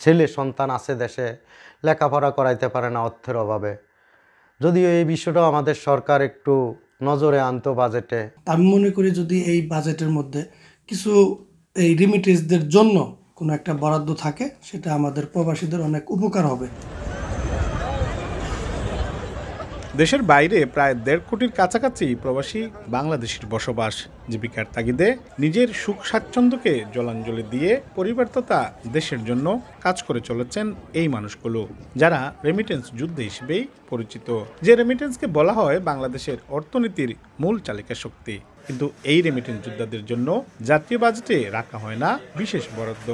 ছেলে সন্তান আছে দেশে, লেখাপড়া করাইতে পারে না অর্থের অভাবে। যদিও এই বিষয়টাও আমাদের সরকার একটু নজরে আনতো বাজেটে। আমি মনে করি যদি এই বাজেটের মধ্যে কিছু এই রিমিটেন্সদের জন্য কোনো একটা বরাদ্দ থাকে, সেটা আমাদের প্রবাসীদের অনেক উপকার হবে। দেশের বাইরে প্রায় 1.5 কোটির কাছাকাছি প্রবাসী বাংলাদেশের বসবাস। জীবিকার তাগিদে নিজের সুখ স্বাচ্ছন্দ্যকে জলাঞ্জলি দিয়ে পরিবার তথা দেশের জন্য কাজ করে চলেছেন এই মানুষগুলো, যারা রেমিটেন্স যোদ্ধা হিসেবেই পরিচিত। যে রেমিটেন্সকে বলা হয় বাংলাদেশের অর্থনীতির মূল চালিকা শক্তি। কিন্তু এই রেমিটেন্স যোদ্ধাদের জন্য জাতীয় বাজেটে রাখা হয় না বিশেষ বরাদ্দ।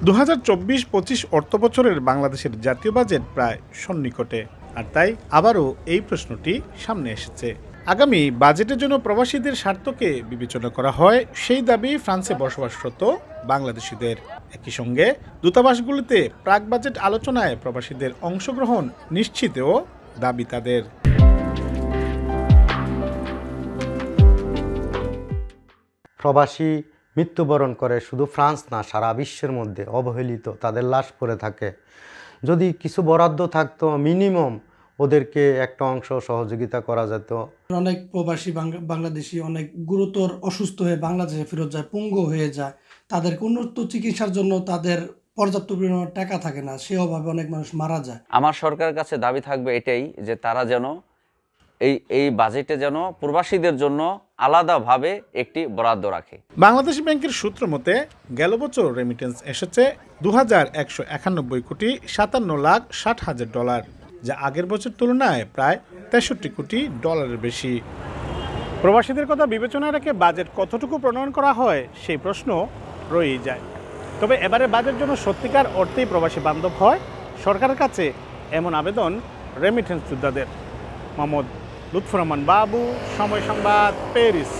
2024-25 অর্থবছরের বাংলাদেশের জাতীয় বাজেট প্রায় সন্নিকটে, আর তাই আবারও এই প্রশ্নটি সামনে এসেছে। আগামী বাজেটের জন্য প্রবাসীদের স্বার্থকে বিবেচনা করা হয়, সেই দাবি ফ্রান্সে বসবাসরত বাংলাদেশিদের। একই সঙ্গে দূতাবাসগুলিতে প্রাক বাজেট আলোচনায় প্রবাসীদের অংশগ্রহণ নিশ্চিতেও দাবি তাদের। প্রবাসী মৃত্যুবরণ করে শুধু ফ্রান্স না, সারা বিশ্বের মধ্যে অবহেলিত তাদের লাশ পড়ে থাকে। যদি কিছু বরাদ্দ থাকতো, মিনিমাম ওদেরকে একটা অংশ সহযোগিতা করা যেত। অনেক প্রবাসী বাংলাদেশি অনেক গুরুতর অসুস্থ হয়ে বাংলাদেশে ফেরত যায়, পঙ্গু হয়ে যায়। তাদের উন্নত চিকিৎসার জন্য তাদের পর্যাপ্ত পরিমাণ টাকা থাকে না, সে অভাবে অনেক মানুষ মারা যায়। আমার সরকারের কাছে দাবি থাকবে এটাই, যে তারা যেন এই বাজেটে যেন প্রবাসীদের জন্য আলাদাভাবে একটি বরাদ্দ রাখে। বাংলাদেশ ব্যাংকের সূত্র মতে গেল বছর রেমিটেন্স এসেছে 2191 কোটি 57,60,000 ডলার, যা আগের বছর তুলনায় প্রায় 63 কোটি ডলারের বেশি। প্রবাসীদের কথা বিবেচনায় রেখে বাজেট কতটুকু প্রণয়ন করা হয় সেই প্রশ্ন রয়েই যায়। তবে এবারে বাজেট জন্য সত্যিকার অর্থেই প্রবাসী বান্ধব হয় সরকারের কাছে, এমন আবেদন রেমিটেন্স যোদ্ধাদের। মোহাম্মদ লুৎফুর রহমান বাবু, সময় সংবাদ, প্যারিস।